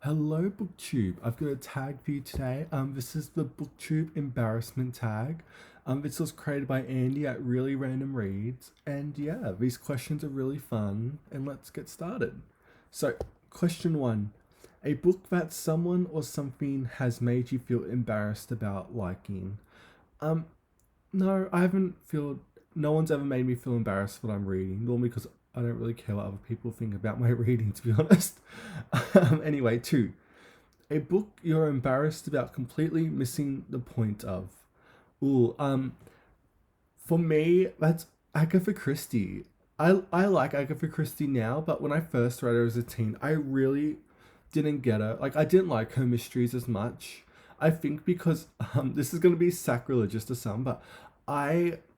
Hello, Booktube. I've got a tag for you today. This is the Booktube Embarrassment Tag. This was created by Andy at Really Random Reads, and yeah, these questions are really fun. And let's get started. So, question one: a book that someone or something has made you feel embarrassed about liking. Um, no, I haven't feel. No one's ever made me feel embarrassed what I'm reading. Normally, because I don't really care what other people think about my reading, to be honest. Anyway, two: a book you're embarrassed about completely missing the point of. Ooh, for me, that's Agatha Christie. I like Agatha Christie now, but when I first read her as a teen, I really didn't get her. Like, I didn't like her mysteries as much. I think because this is gonna be sacrilegious to some, but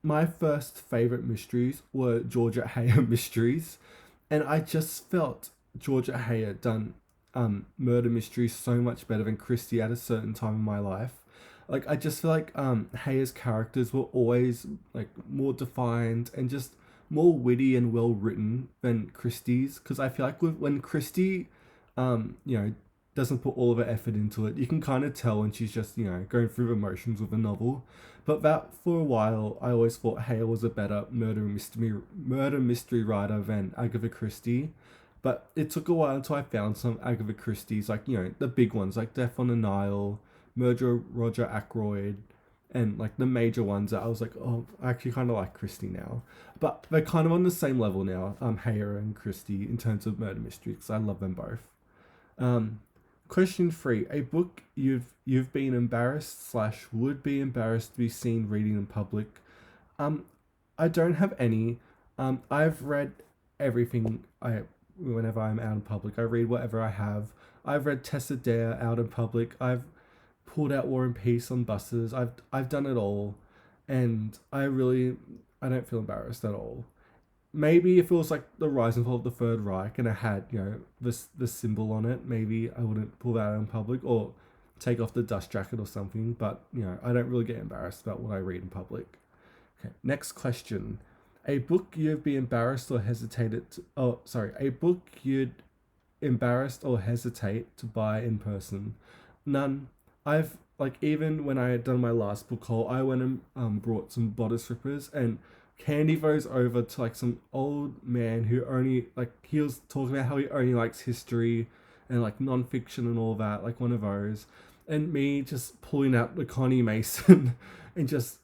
my first favorite mysteries were Georgia Hayer mysteries, and I just felt Georgia Hayer done murder mysteries so much better than Christie at a certain time in my life. Like, I just feel like Hayer's characters were always like more defined and just more witty and well written than Christie's. Because I feel like when Christie, you know, doesn't put all of her effort into it, you can kind of tell when she's just going through the motions with a novel. But that for a while, I always thought Hale was a better murder mystery writer than Agatha Christie. But it took a while until I found some Agatha Christie's, like the big ones, like Death on the Nile, Murder Roger Ackroyd, and like the major ones that I was like, oh, I actually kind of like Christie now. But they're kind of on the same level now, Hayer and Christie, in terms of murder mystery, because I love them both. Um, Question three: a book you've been embarrassed slash would be embarrassed to be seen reading in public. Um, I don't have any. I've read everything. I Whenever I'm out in public, I read whatever I have. I've read Tessa Dare out in public. I've pulled out War and Peace on buses. I've done it all, and I don't feel embarrassed at all. Maybe if it was like the rise and fall of the Third Reich and I had this symbol on it, maybe I wouldn't pull that out in public or take off the dust jacket or something. But I don't really get embarrassed about what I read in public. Okay, next question: a book you'd be embarrassed or hesitated to, oh sorry, a book you'd embarrassed or hesitate to buy in person. None. I've like even when I had done my last book haul, I went and brought some bodice rippers and candy those over to like some old man who only like he was talking about how he only likes history and like non-fiction and all that, like one of those, and me just pulling out the Connie Mason and just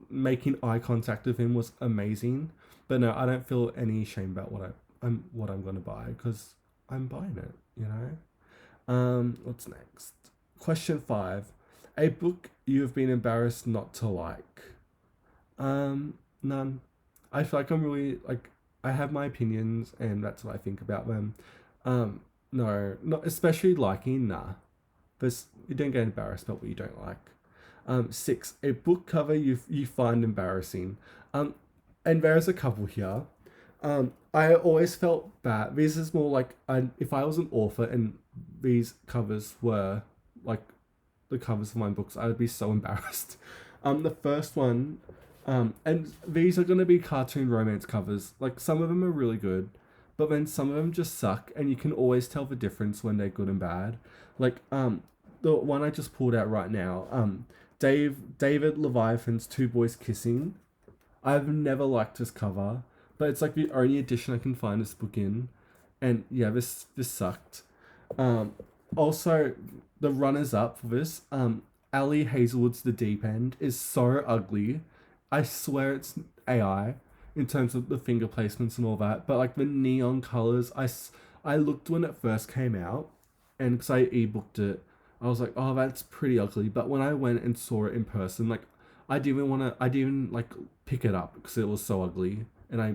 making eye contact with him was amazing. But no, I don't feel any shame about what I'm gonna buy because I'm buying it. What's next? Question five: a book you've been embarrassed not to like. None. I feel like I'm really like I have my opinions and that's what I think about them. No, not especially liking. Nah, this you don't get embarrassed about what you don't like. Six: a book cover you find embarrassing. And there's a couple here. I always felt bad. This is more like if I was an author and these covers were like the covers of my books, I would be so embarrassed. The first one, and these are gonna be cartoon romance covers. Like some of them are really good, but then some of them just suck, and you can always tell the difference when they're good and bad. Like the one I just pulled out right now, David Leviathan's Two Boys Kissing. I've never liked this cover, but it's like the only edition I can find this book in, and yeah, this sucked. Um, Also, the runners up for this, Ali Hazelwood's The Deep End is so ugly. I swear it's AI in terms of the finger placements and all that, but like the neon colors, I looked when it first came out, and because I ebooked it, I was like, oh, that's pretty ugly. But when I went and saw it in person, like I didn't even like pick it up because it was so ugly, and I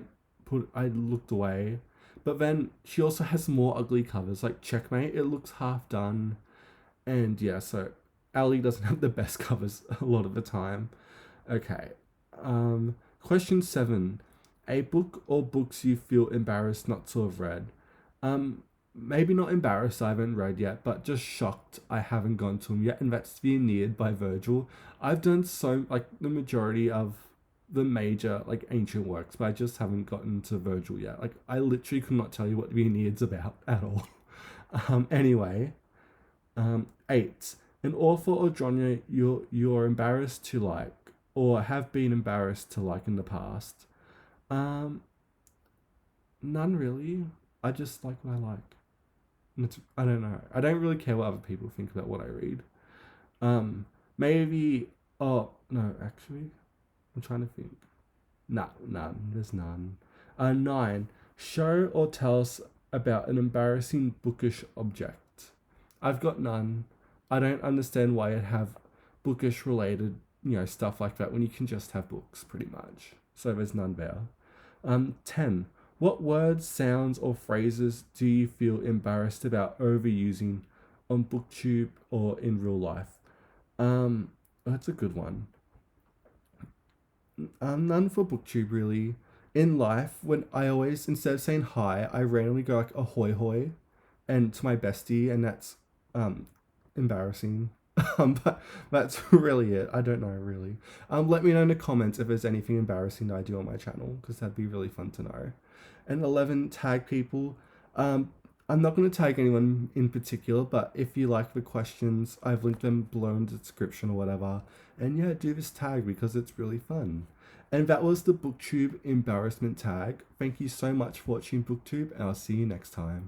looked away. But then she also has more ugly covers, like Checkmate. It looks half done, and yeah, so Ali doesn't have the best covers a lot of the time. Okay. Question seven: a book or books you feel embarrassed not to have read. Maybe not embarrassed I haven't read yet, but just shocked I haven't gone to them yet, and that's The Aeneid by Virgil. I've done so like the majority of the major like ancient works, but I just haven't gotten to Virgil yet. Like I literally could not tell you what the Aeneid's about at all. Anyway, 8. An author or genre you're embarrassed to like or have been embarrassed to like in the past. Um, None really. I just like what I like. I don't know. I don't really care what other people think about what I read. Maybe. Oh no, actually, I'm trying to think. Nah, none. There's none. 9. Show or tell us about an embarrassing bookish object. I've got none. I don't understand why you'd have bookish related, stuff like that when you can just have books, pretty much. So there's none there. 10. What words, sounds, or phrases do you feel embarrassed about overusing on Booktube or in real life? That's a good one. None for Booktube really. In life, when I always instead of saying hi, I randomly go like ahoy hoy, and to my bestie, and that's um embarrassing. But that's really it. I don't know really. Let me know in the comments if there's anything embarrassing that I do on my channel, because that'd be really fun to know. And 11, tag people. I'm not going to tag anyone in particular, but if you like the questions, I've linked them below in the description or whatever. And yeah, do this tag because it's really fun. And that was the Booktube Embarrassment Tag. Thank you so much for watching Booktube, and I'll see you next time.